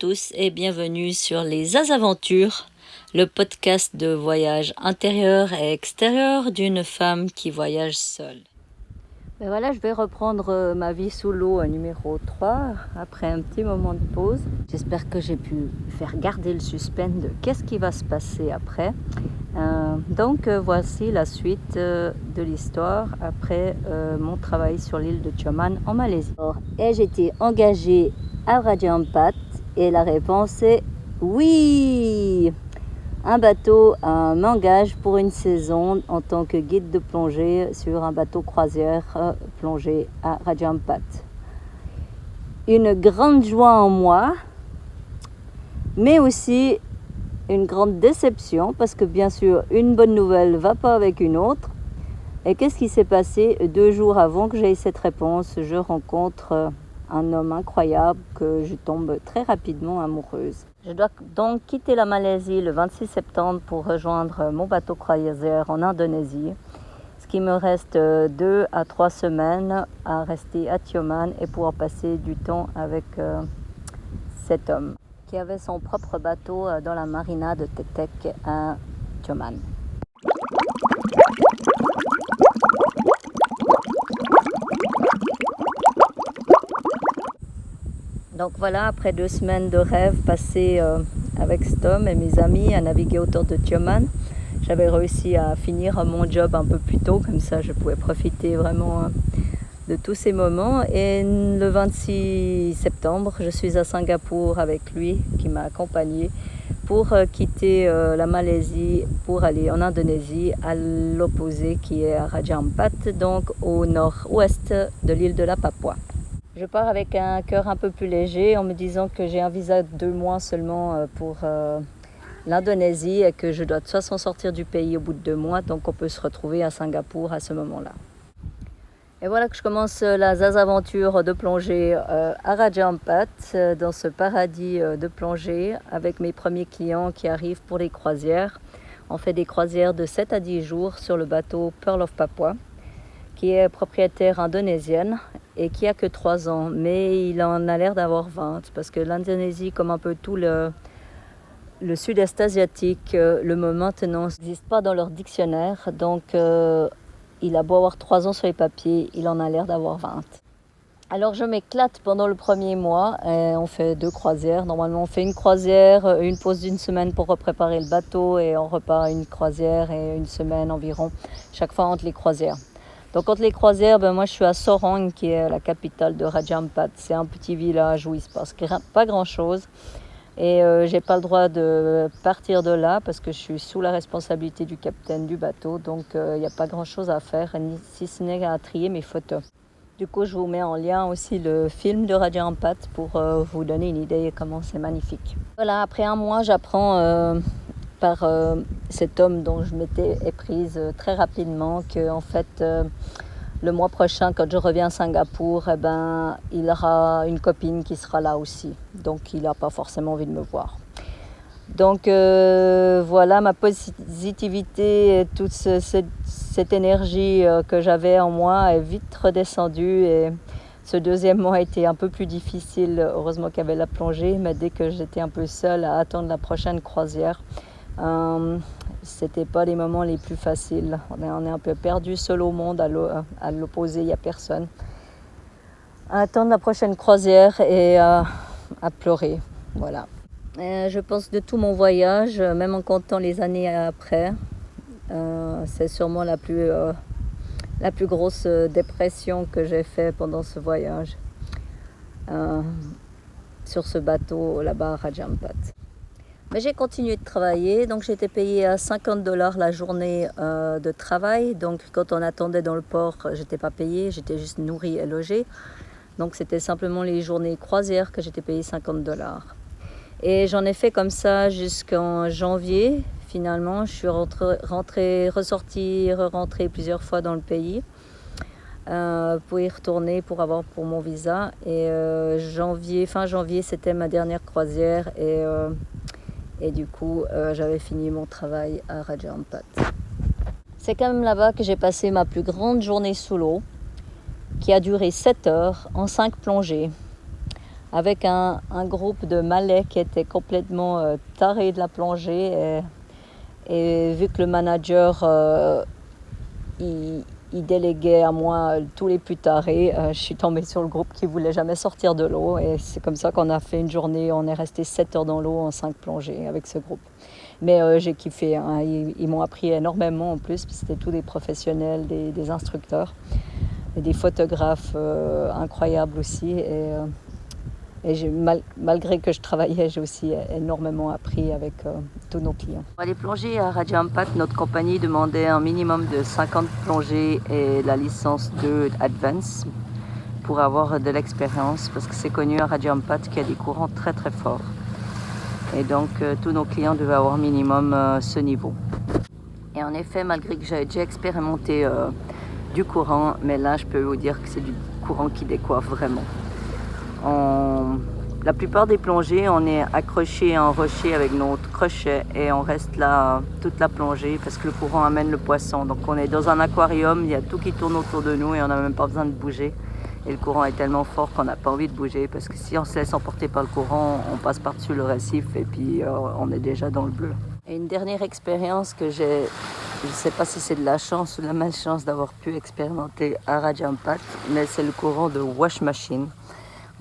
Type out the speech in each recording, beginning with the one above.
tous et bienvenue sur les Azaventures, le podcast de voyage intérieur et extérieur d'une femme qui voyage seule. Ben voilà, je vais reprendre ma vie sous l'eau numéro 3 après un petit moment de pause. J'espère que j'ai pu faire garder le suspense de qu'est-ce qui va se passer après. Voici la suite de l'histoire après mon travail sur l'île de Tioman en Malaisie. Ai-je été engagée à Raja Ampat? Et la réponse est oui. Un bateau m'engage pour une saison en tant que guide de plongée sur un bateau croisière plongée à Raja Ampat. Une grande joie en moi, mais aussi une grande déception parce que bien sûr une bonne nouvelle ne va pas avec une autre. Et qu'est-ce qui s'est passé 2 jours avant que j'aie cette réponse? Je rencontre un homme incroyable que je tombe très rapidement amoureuse. Je dois donc quitter la Malaisie le 26 septembre pour rejoindre mon bateau croisière en Indonésie. Ce qui me reste 2 à 3 semaines à rester à Tioman et pouvoir passer du temps avec cet homme qui avait son propre bateau dans la marina de Tetek à Tioman. Donc voilà, après 2 semaines de rêve passées avec Stom et mes amis à naviguer autour de Tioman, j'avais réussi à finir mon job un peu plus tôt, comme ça je pouvais profiter vraiment de tous ces moments. Et le 26 septembre, je suis à Singapour avec lui qui m'a accompagnée pour quitter la Malaisie pour aller en Indonésie à l'opposé qui est à Raja Ampat, donc au nord-ouest de l'île de la Papua. Je pars avec un cœur un peu plus léger en me disant que j'ai un visa de 2 mois seulement pour l'Indonésie et que je dois de toute façon sortir du pays au bout de 2 mois, donc on peut se retrouver à Singapour à ce moment-là. Et voilà que je commence la aventure de plongée à Raja Ampat, dans ce paradis de plongée avec mes premiers clients qui arrivent pour les croisières. On fait des croisières de 7 à 10 jours sur le bateau Pearl of Papua, qui est propriétaire indonésienne et qui a que 3 ans, mais il en a l'air d'avoir 20, parce que l'Indonésie, comme un peu tout le sud-est asiatique, le mot maintenant n'existe pas dans leur dictionnaire, donc il a beau avoir 3 ans sur les papiers, il en a l'air d'avoir 20. Alors je m'éclate pendant le premier mois, et on fait 2 croisières. Normalement on fait une croisière, une pause d'1 semaine pour préparer le bateau et on repart à une croisière et 1 semaine environ, chaque fois entre les croisières. Donc entre les croisières, moi je suis à Sorong qui est la capitale de Raja Ampat. C'est un petit village où il se passe pas grand chose. Et j'ai pas le droit de partir de là parce que je suis sous la responsabilité du capitaine du bateau. Donc il n'y a pas grand chose à faire, si ce n'est à trier mes photos. Du coup je vous mets en lien aussi le film de Raja Ampat pour vous donner une idée de comment c'est magnifique. Voilà, après 1 mois j'apprends par cet homme dont je m'étais éprise très rapidement qu'en fait le mois prochain quand je reviens à Singapour, il aura une copine qui sera là aussi, donc il n'a pas forcément envie de me voir. Donc voilà, ma positivité et toute cette énergie que j'avais en moi est vite redescendue et ce 2e mois a été un peu plus difficile, heureusement qu'il y avait la plongée, mais dès que j'étais un peu seule à attendre la prochaine croisière, c'était pas les moments les plus faciles. On est un peu perdu seul au monde, à l'opposé, il n'y a personne. À attendre la prochaine croisière et à pleurer. Voilà. Je pense de tout mon voyage, même en comptant les années après, c'est sûrement la plus grosse dépression que j'ai fait pendant ce voyage sur ce bateau là-bas à Raja Ampat. Mais j'ai continué de travailler, donc j'étais payée à $50 la journée de travail. Donc quand on attendait dans le port, j'étais pas payée, j'étais juste nourrie et logée. Donc c'était simplement les journées croisières que j'étais payée $50. Et j'en ai fait comme ça jusqu'en janvier. Finalement, je suis rentrée, rentrée plusieurs fois dans le pays pour y retourner, pour mon visa. Et fin janvier, c'était ma dernière croisière et du coup, j'avais fini mon travail à Raja Ampat. C'est quand même là-bas que j'ai passé ma plus grande journée sous l'eau, qui a duré 7 heures en 5 plongées. avec un groupe de Malais qui était complètement taré de la plongée. Et vu que le manager, il déléguait à moi tous les plus tarés, je suis tombée sur le groupe qui ne voulait jamais sortir de l'eau. Et c'est comme ça qu'on a fait une journée, on est resté 7 heures dans l'eau en 5 plongées avec ce groupe. Mais j'ai kiffé, hein. Ils m'ont appris énormément en plus, parce que c'était tous des professionnels, des instructeurs, et des photographes incroyables aussi. Et malgré que je travaillais, j'ai aussi énormément appris avec tous nos clients. Pour aller plonger à Raja Ampat, notre compagnie demandait un minimum de 50 plongées et la licence 2 Advance pour avoir de l'expérience, parce que c'est connu à Raja Ampat qu'il y a des courants très très forts. Et donc tous nos clients devaient avoir minimum ce niveau. Et en effet, malgré que j'avais déjà expérimenté du courant, mais là je peux vous dire que c'est du courant qui décoiffe vraiment. La plupart des plongées, on est accroché à un rocher avec notre crochet et on reste là toute la plongée parce que le courant amène le poisson. Donc on est dans un aquarium, il y a tout qui tourne autour de nous et on n'a même pas besoin de bouger. Et le courant est tellement fort qu'on n'a pas envie de bouger, parce que si on se laisse emporter par le courant, on passe par-dessus le récif et puis on est déjà dans le bleu. Et une dernière expérience que j'ai, je ne sais pas si c'est de la chance ou de la malchance d'avoir pu expérimenter à Raja Ampat, mais c'est le courant de wash machine.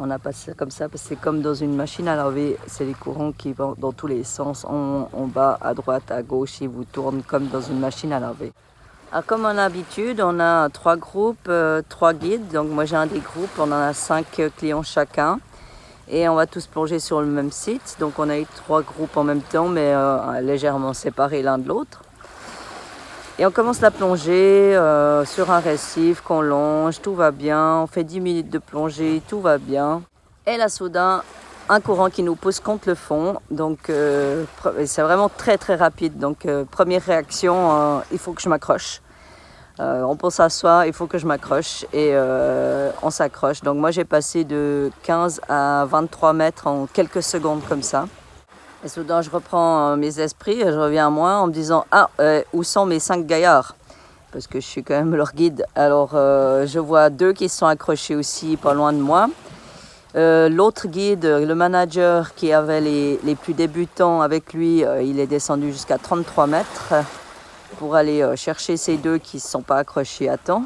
On a passé comme ça, parce que c'est comme dans une machine à laver, c'est les courants qui vont dans tous les sens, en bas, à droite, à gauche, ils vous tournent comme dans une machine à laver. Alors, comme on a l'habitude, on a 3 groupes, 3 guides. Donc moi j'ai un des groupes, on en a 5 clients chacun. Et on va tous plonger sur le même site. Donc on a eu 3 groupes en même temps, mais légèrement séparés l'un de l'autre. Et on commence la plongée sur un récif qu'on longe, tout va bien. On fait 10 minutes de plongée, tout va bien. Et là soudain, un courant qui nous pousse contre le fond. Donc c'est vraiment très très rapide. Donc première réaction, il faut que je m'accroche. On pense s'asseoir, il faut que je m'accroche et on s'accroche. Donc moi j'ai passé de 15 à 23 mètres en quelques secondes comme ça. Et soudain je reprends mes esprits et je reviens à moi en me disant où sont mes 5 gaillards? Parce que je suis quand même leur guide. Alors je vois 2 qui sont accrochés aussi pas loin de moi. L'autre guide, le manager qui avait les plus débutants avec lui, il est descendu jusqu'à 33 mètres pour aller chercher ces 2 qui ne sont pas accrochés à temps.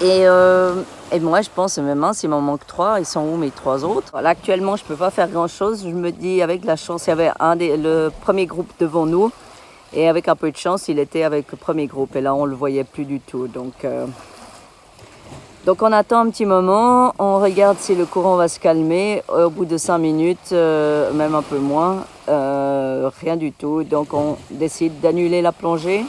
Et moi je pense, même s'il m'en manque 3, ils sont où mes 3 autres? Là actuellement je ne peux pas faire grand chose. Je me dis avec la chance, il y avait le premier groupe devant nous. Et avec un peu de chance, il était avec le premier groupe. Et là on ne le voyait plus du tout. Donc on attend un petit moment, on regarde si le courant va se calmer. Au bout de 5 minutes, même un peu moins, rien du tout. Donc on décide d'annuler la plongée.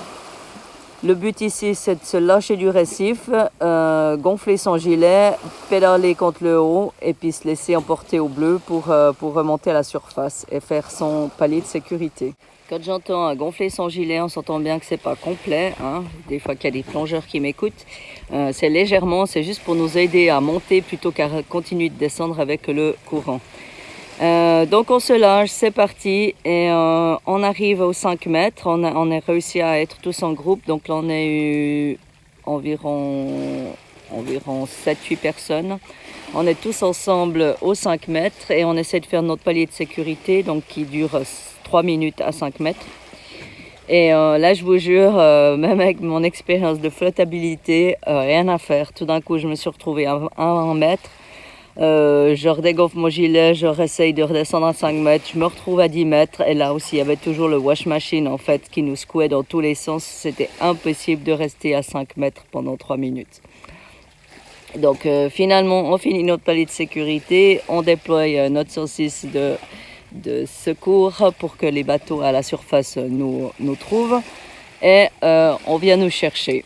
Le but ici, c'est de se lâcher du récif, gonfler son gilet, pédaler contre le haut et puis se laisser emporter au bleu pour remonter à la surface et faire son palier de sécurité. Quand j'entends gonfler son gilet, on s'entend bien que c'est pas complet, hein. Des fois qu'il y a des plongeurs qui m'écoutent, c'est légèrement, c'est juste pour nous aider à monter plutôt qu'à continuer de descendre avec le courant. Donc on se lâche, c'est parti et on arrive aux 5 mètres, on a réussi à être tous en groupe, donc là on a eu environ 7-8 personnes. On est tous ensemble aux 5 mètres et on essaie de faire notre palier de sécurité, donc qui dure 3 minutes à 5 mètres. Et là, je vous jure, même avec mon expérience de flottabilité, rien à faire. Tout d'un coup, je me suis retrouvée à 1 mètre. Je redégonfle mon gilet, je réessaye de redescendre à 5 mètres. Je me retrouve à 10 mètres. Et là aussi, il y avait toujours le wash machine, en fait, qui nous secouait dans tous les sens. C'était impossible de rester à 5 mètres pendant 3 minutes. Donc, finalement, on finit notre palier de sécurité. On déploie notre saucisse de secours pour que les bateaux à la surface nous trouvent et on vient nous chercher.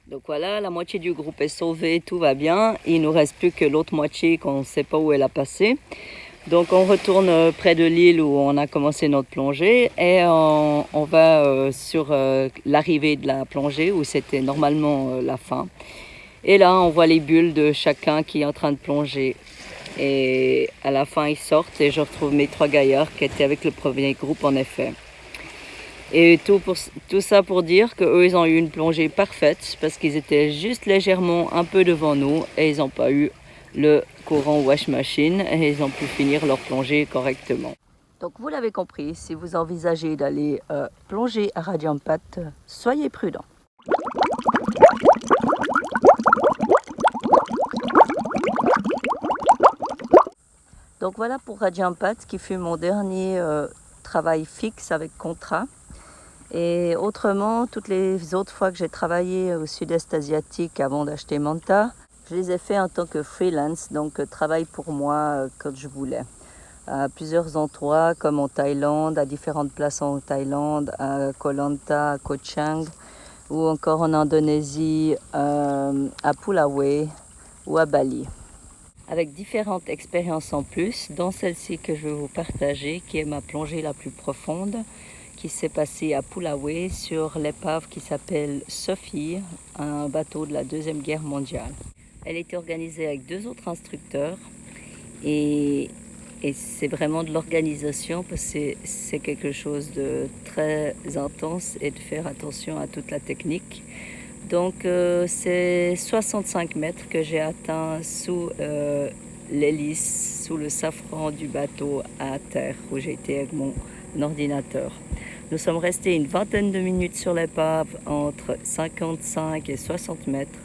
Donc voilà, la moitié du groupe est sauvée, tout va bien. Il nous reste plus que l'autre moitié qu'on ne sait pas où elle a passé. Donc on retourne près de l'île où on a commencé notre plongée et on va sur l'arrivée de la plongée où c'était normalement la fin. Et là on voit les bulles de chacun qui est en train de plonger. Et à la fin, ils sortent et je retrouve mes 3 gaillards qui étaient avec le premier groupe en effet. Et tout ça pour dire qu'eux, ils ont eu une plongée parfaite parce qu'ils étaient juste légèrement un peu devant nous et ils n'ont pas eu le courant wash machine et ils ont pu finir leur plongée correctement. Donc vous l'avez compris, si vous envisagez d'aller plonger à Rajampat, soyez prudents. Donc voilà pour Rajampat qui fut mon dernier travail fixe avec contrat. Et autrement, toutes les autres fois que j'ai travaillé au sud-est asiatique avant d'acheter Manta, je les ai fait en tant que freelance, donc travail pour moi quand je voulais. À plusieurs endroits comme en Thaïlande, à différentes places en Thaïlande, à Koh Lanta, à Koh Chang, ou encore en Indonésie, à Pulawai ou à Bali. Avec différentes expériences en plus, dont celle-ci que je vais vous partager, qui est ma plongée la plus profonde, qui s'est passée à Pulawai sur l'épave qui s'appelle Sophie, un bateau de la Deuxième Guerre mondiale. Elle était organisée avec 2 autres instructeurs et c'est vraiment de l'organisation parce que c'est quelque chose de très intense et de faire attention à toute la technique. Donc c'est 65 mètres que j'ai atteint sous l'hélice, sous le safran du bateau à terre où j'étais avec mon ordinateur. Nous sommes restés une vingtaine de minutes sur l'épave entre 55 et 60 mètres,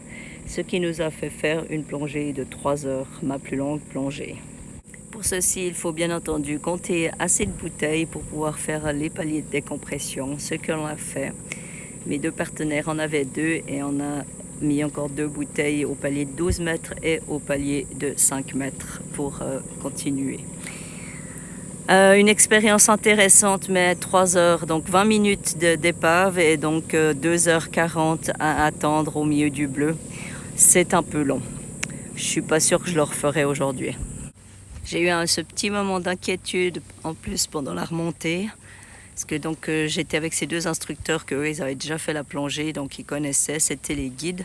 ce qui nous a fait faire une plongée de 3 heures, ma plus longue plongée. Pour ceci, il faut bien entendu compter assez de bouteilles pour pouvoir faire les paliers de décompression, ce que l'on a fait. Mes 2 partenaires en avaient 2 et on a mis encore 2 bouteilles au palier de 12 mètres et au palier de 5 mètres pour continuer. Une expérience intéressante, mais 3 heures, donc 20 minutes d'épave et donc 2h40 à attendre au milieu du bleu. C'est un peu long. Je suis pas sûre que je le referai aujourd'hui. J'ai eu ce petit moment d'inquiétude en plus pendant la remontée. Parce que donc j'étais avec ces 2 instructeurs qu'eux ils avaient déjà fait la plongée, donc ils connaissaient, c'était les guides.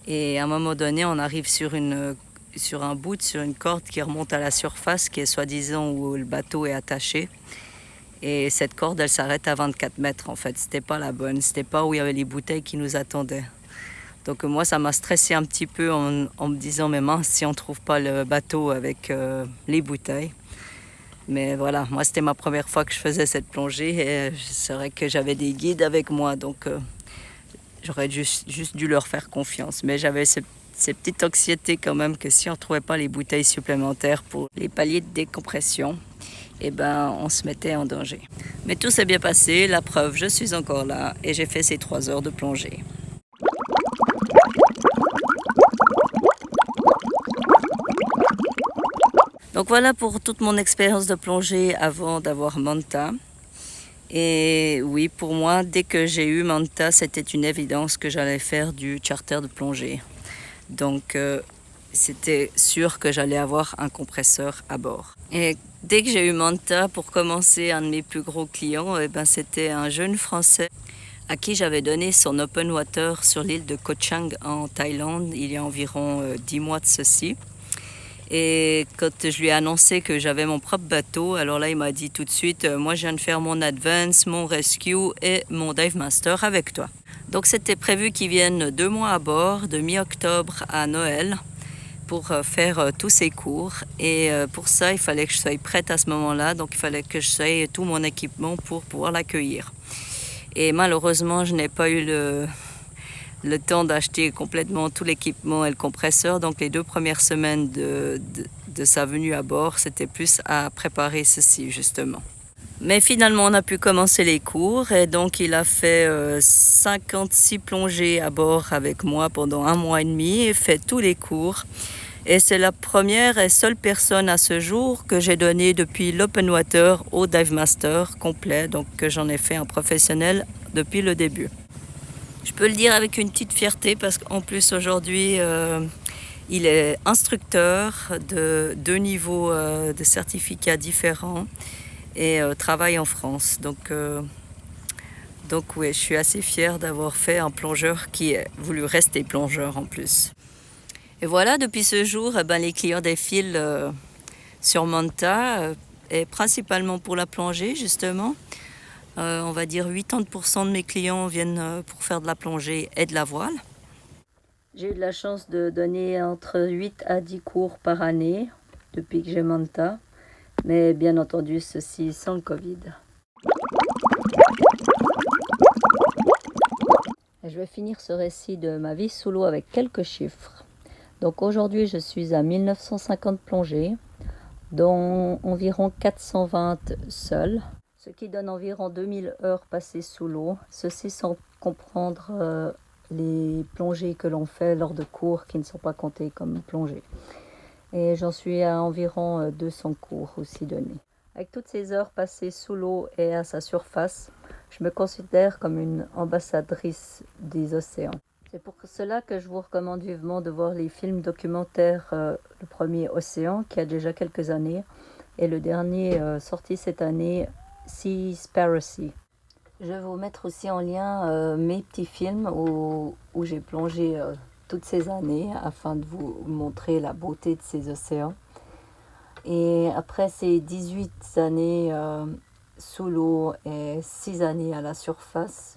Et à un moment donné, on arrive sur une corde qui remonte à la surface, qui est soi-disant où le bateau est attaché. Et cette corde, elle s'arrête à 24 mètres en fait. C'était pas la bonne, c'était pas où il y avait les bouteilles qui nous attendaient. Donc moi, ça m'a stressé un petit peu en me disant, mais mince, si on trouve pas le bateau avec les bouteilles. Mais voilà, moi c'était ma première fois que je faisais cette plongée et c'est vrai que j'avais des guides avec moi, donc j'aurais juste dû leur faire confiance. Mais j'avais ces petites anxiétés quand même que si on ne trouvait pas les bouteilles supplémentaires pour les paliers de décompression, eh ben, on se mettait en danger. Mais tout s'est bien passé, la preuve, je suis encore là et j'ai fait ces 3 heures de plongée. Donc voilà pour toute mon expérience de plongée avant d'avoir Manta. Et oui, pour moi, dès que j'ai eu Manta, c'était une évidence que j'allais faire du charter de plongée. Donc c'était sûr que j'allais avoir un compresseur à bord. Et dès que j'ai eu Manta, pour commencer, un de mes plus gros clients, c'était un jeune Français à qui j'avais donné son open water sur l'île de Koh Chang en Thaïlande il y a environ 10 mois de ceci. Et quand je lui ai annoncé que j'avais mon propre bateau, alors là il m'a dit tout de suite, moi je viens de faire mon Advance, mon Rescue et mon Dive Master avec toi. Donc c'était prévu qu'ils viennent 2 mois à bord, de mi-octobre à Noël, pour faire tous ces cours. Et pour ça, il fallait que je sois prête à ce moment-là, donc il fallait que je sois tout mon équipement pour pouvoir l'accueillir. Et malheureusement, je n'ai pas eu le temps d'acheter complètement tout l'équipement et le compresseur. Donc les 2 premières semaines de sa venue à bord, c'était plus à préparer ceci justement. Mais finalement, on a pu commencer les cours et donc il a fait 56 plongées à bord avec moi pendant 1 mois et demi et fait tous les cours. Et c'est la première et seule personne à ce jour que j'ai donné depuis l'Open Water au Dive Master complet, donc que j'en ai fait un professionnel depuis le début. Je peux le dire avec une petite fierté parce qu'en plus aujourd'hui, il est instructeur de 2 niveaux de certificats différents et travaille en France. Donc oui, je suis assez fière d'avoir fait un plongeur qui a voulu rester plongeur en plus. Et voilà, depuis ce jour, les clients défilent sur Manta, et principalement pour la plongée justement. On va dire 80% de mes clients viennent pour faire de la plongée et de la voile. J'ai eu de la chance de donner entre 8 à 10 cours par année depuis que j'ai Manta, mais bien entendu ceci sans le Covid. Et je vais finir ce récit de ma vie sous l'eau avec quelques chiffres. Donc aujourd'hui je suis à 1950 plongées, dont environ 420 seules, ce qui donne environ 2000 heures passées sous l'eau, ceci sans comprendre les plongées que l'on fait lors de cours qui ne sont pas comptées comme plongées. Et j'en suis à environ 200 cours aussi donnés. Avec toutes ces heures passées sous l'eau et à sa surface, je me considère comme une ambassadrice des océans. C'est pour cela que je vous recommande vivement de voir les films documentaires, le premier Océan, qui a déjà quelques années, et le dernier sorti cette année, Seaspiracy. Je vais vous mettre aussi en lien mes petits films où j'ai plongé toutes ces années afin de vous montrer la beauté de ces océans. Et après ces 18 années sous l'eau et 6 années à la surface,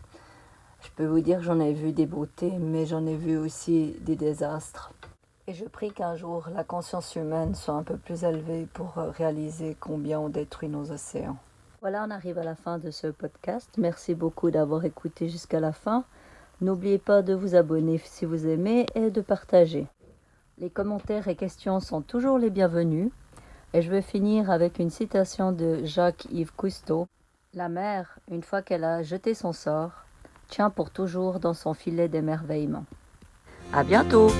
je peux vous dire que j'en ai vu des beautés, mais j'en ai vu aussi des désastres. Et je prie qu'un jour la conscience humaine soit un peu plus élevée pour réaliser combien on détruit nos océans. Voilà, on arrive à la fin de ce podcast. Merci beaucoup d'avoir écouté jusqu'à la fin. N'oubliez pas de vous abonner si vous aimez et de partager. Les commentaires et questions sont toujours les bienvenus. Et je vais finir avec une citation de Jacques-Yves Cousteau. La mer, une fois qu'elle a jeté son sort, tient pour toujours dans son filet d'émerveillement. À bientôt!